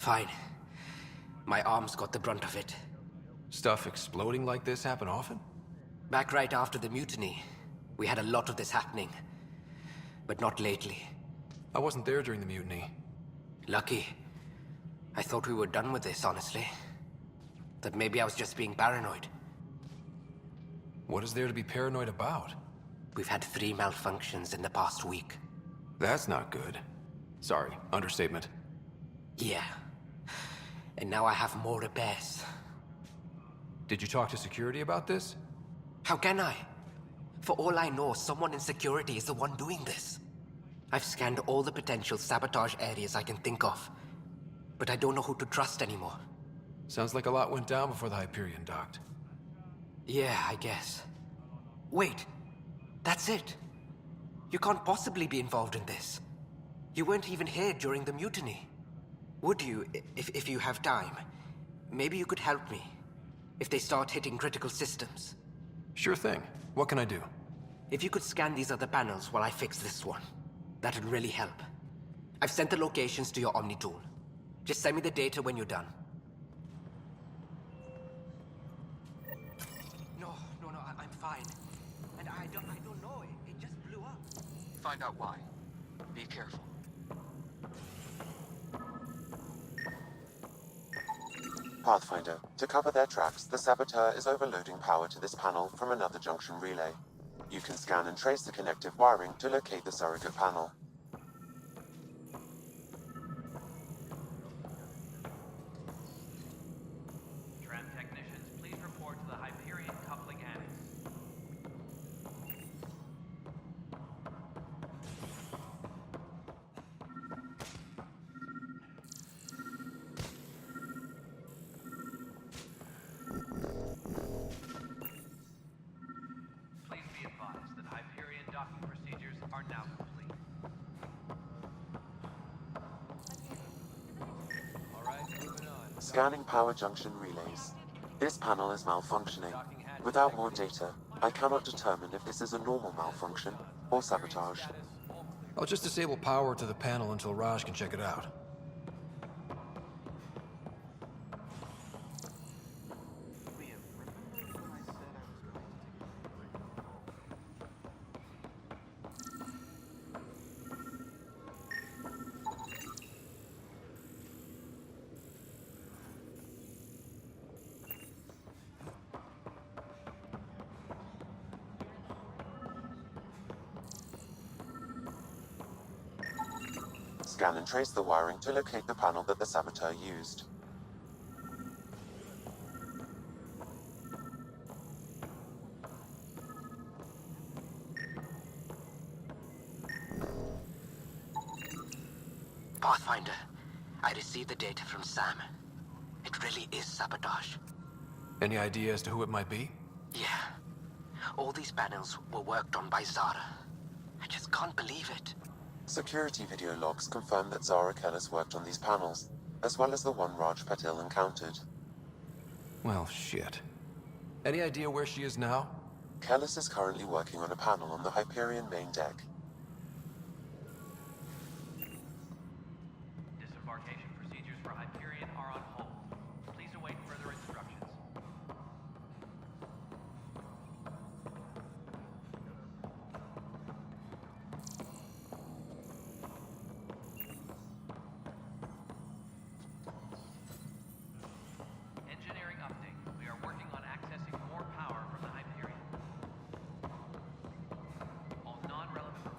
Fine. My arms got the brunt of it. Stuff exploding like this happen often? Back right after the mutiny, we had a lot of this happening. But not lately. I wasn't there during the mutiny. Lucky. I thought we were done with this, honestly. That maybe I was just being paranoid. What is there to be paranoid about? We've had 3 malfunctions in the past week. That's not good. Sorry, understatement. Yeah. And now I have more repairs. Did you talk to security about this? How can I? For all I know, someone in security is the one doing this. I've scanned all the potential sabotage areas I can think of. But I don't know who to trust anymore. Sounds like a lot went down before the Hyperion docked. Yeah, I guess. Wait. That's it. You can't possibly be involved in this. You weren't even here during the mutiny. Would you, if you have time? Maybe you could help me. If they start hitting critical systems. Sure thing. What can I do? If you could scan these other panels while I fix this one, that'd really help. I've sent the locations to your Omni tool. Just send me the data when you're done. No, I'm fine. And I don't know, it just blew up. Find out why. Be careful. Pathfinder, to cover their tracks, the saboteur is overloading power to this panel from another junction relay. You can scan and trace the connective wiring to locate the surrogate panel. Tram technicians, please report to the Hyperion coupling annex. Please be advised that Hyperion docking procedures are now complete. All right, moving on. Scanning power junction relays. This panel is malfunctioning. Without more data, I cannot determine if this is a normal malfunction or sabotage. I'll just disable power to the panel until Raj can check it out. Scan and trace the wiring to locate the panel that the saboteur used. Pathfinder, I received the data from Sam. It really is sabotage. Any idea as to who it might be? Yeah. All these panels were worked on by Zara. I just can't believe it. Security video logs confirm that Zara Kellis worked on these panels, as well as the one Raj Patil encountered. Well, shit. Any idea where she is now? Kellis is currently working on a panel on the Hyperion main deck. Disembarkation procedures for Hyperion are on hold. Please await further instructions. Engineering update. We are working on accessing more power from the Hyperion. All non-relevant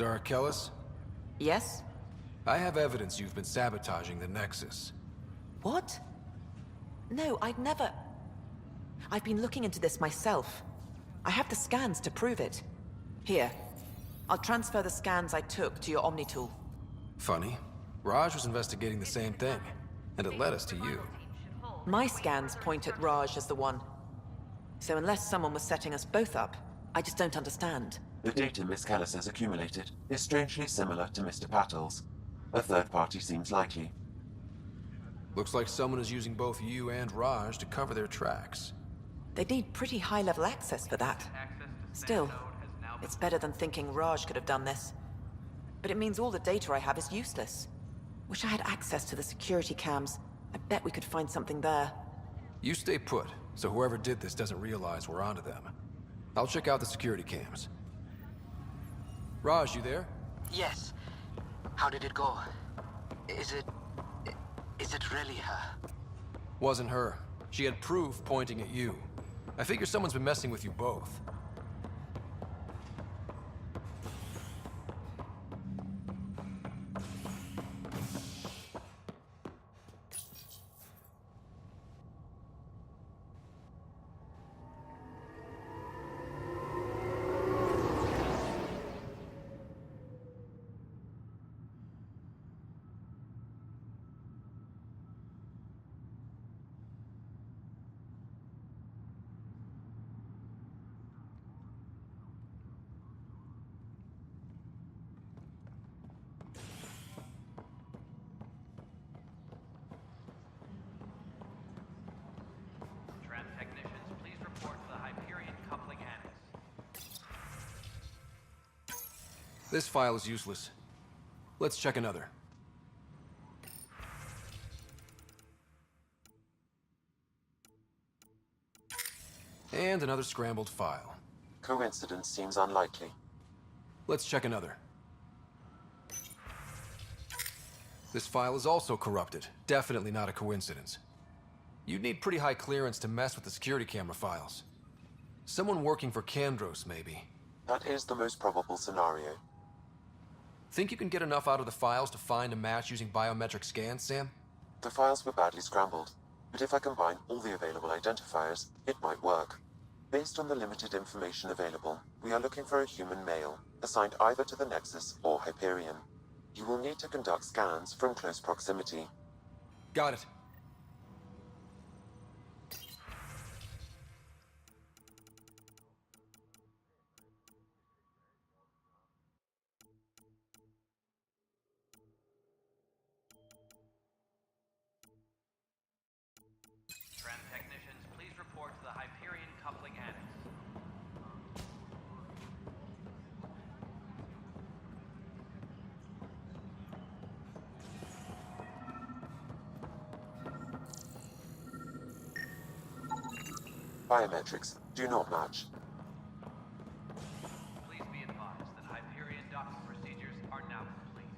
Dr. Arkellis? Yes? I have evidence you've been sabotaging the Nexus. What? No, I'd never... I've been looking into this myself. I have the scans to prove it. Here. I'll transfer the scans I took to your Omni tool. Funny. Raj was investigating the same thing, and it led us to you. My scans point at Raj as the one. So unless someone was setting us both up, I just don't understand. The data Miss Kellis has accumulated is strangely similar to Mr. Patel's. A third party seems likely. Looks like someone is using both you and Raj to cover their tracks. They need pretty high-level access for that. Still, it's better than thinking Raj could have done this. But it means all the data I have is useless. Wish I had access to the security cams. I bet we could find something there. You stay put, so whoever did this doesn't realize we're onto them. I'll check out the security cams. Raj, you there? Yes. How did it go? Is it really her? Wasn't her. She had proof pointing at you. I figure someone's been messing with you both. Tram technicians, please report to the Hyperion coupling annex. This file is useless. Let's check another. And another scrambled file. Coincidence seems unlikely. Let's check another. This file is also corrupted. Definitely not a coincidence. You'd need pretty high clearance to mess with the security camera files. Someone working for Kandros, maybe. That is the most probable scenario. Think you can get enough out of the files to find a match using biometric scans, Sam? The files were badly scrambled, but if I combine all the available identifiers, it might work. Based on the limited information available, we are looking for a human male, assigned either to the Nexus or Hyperion. You will need to conduct scans from close proximity. Got it. Tram technicians, please report to the Hyperion coupling annex. Biometrics do not match. Please be advised that Hyperion docking procedures are now complete.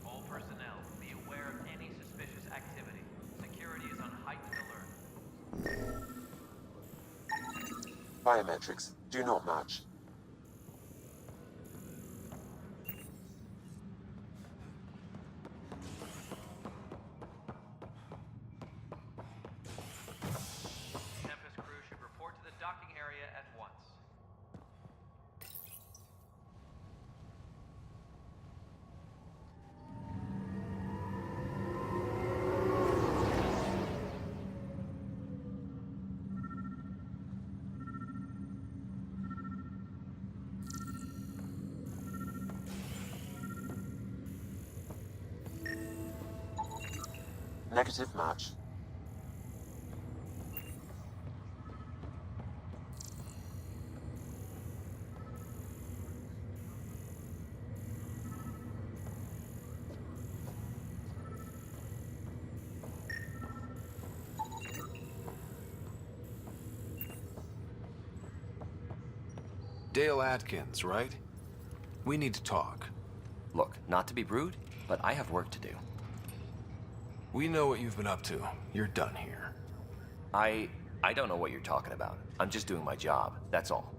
All personnel, be aware of any suspicious activity. Security is on heightened alert. Biometrics do not match. Tempest crew should report to the docking area at once. Negative match. Dale Atkins, right? We need to talk. Look, not to be rude, but I have work to do. We know what you've been up to. You're done here. I don't know what you're talking about. I'm just doing my job, that's all.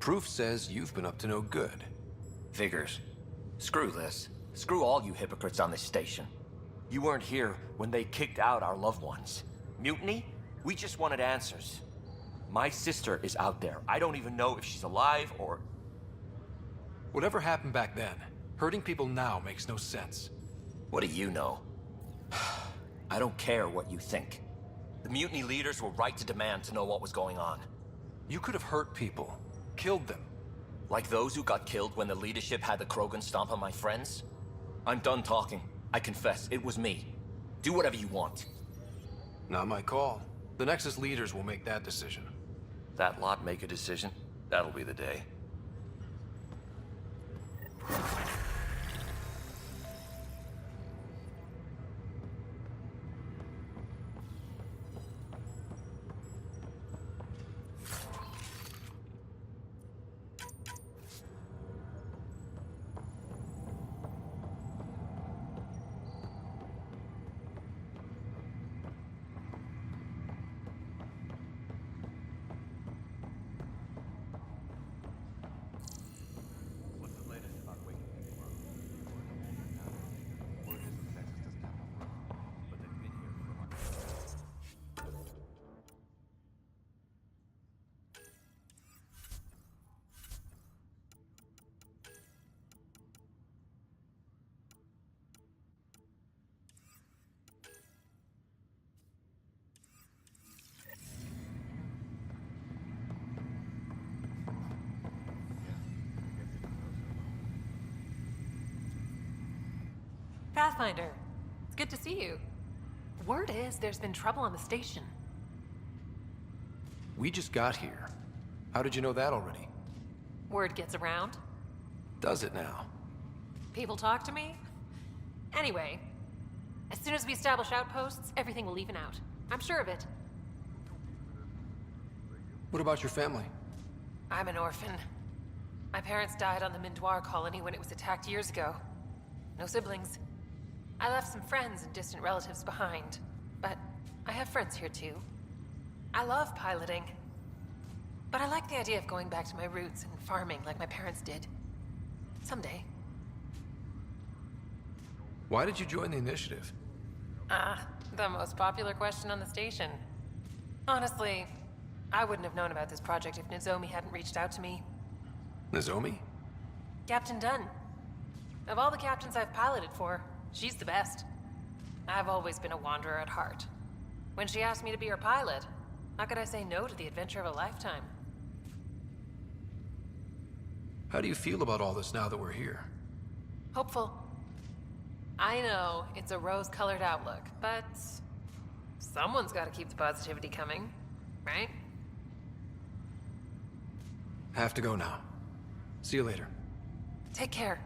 Proof says you've been up to no good. Figures. Screw this. Screw all you hypocrites on this station. You weren't here when they kicked out our loved ones. Mutiny? We just wanted answers. My sister is out there. I don't even know if she's alive or... Whatever happened back then, hurting people now makes no sense. What do you know? I don't care what you think. The mutiny leaders were right to demand to know what was going on. You could have hurt people, killed them. Like those who got killed when the leadership had the Krogan stomp on my friends? I'm done talking. I confess, it was me. Do whatever you want. Not my call. The Nexus leaders will make that decision. That lot make a decision? That'll be the day. Pathfinder, it's good to see you. Word is there's been trouble on the station. We just got here. How did you know that already? Word gets around. Does it now? People talk to me. Anyway, as soon as we establish outposts, everything will even out. I'm sure of it. What about your family? I'm an orphan. My parents died on the Mindoir colony when it was attacked years ago. No siblings. I left some friends and distant relatives behind, but I have friends here too. I love piloting, but I like the idea of going back to my roots and farming like my parents did. Someday. Why did you join the initiative? The most popular question on the station. Honestly, I wouldn't have known about this project if Nozomi hadn't reached out to me. Nozomi? Captain Dunn. Of all the captains I've piloted for, she's the best. I've always been a wanderer at heart. When she asked me to be her pilot, how could I say no to the adventure of a lifetime? How do you feel about all this now that we're here? Hopeful. I know it's a rose-colored outlook, but someone's got to keep the positivity coming, right? Have to go now. See you later. Take care.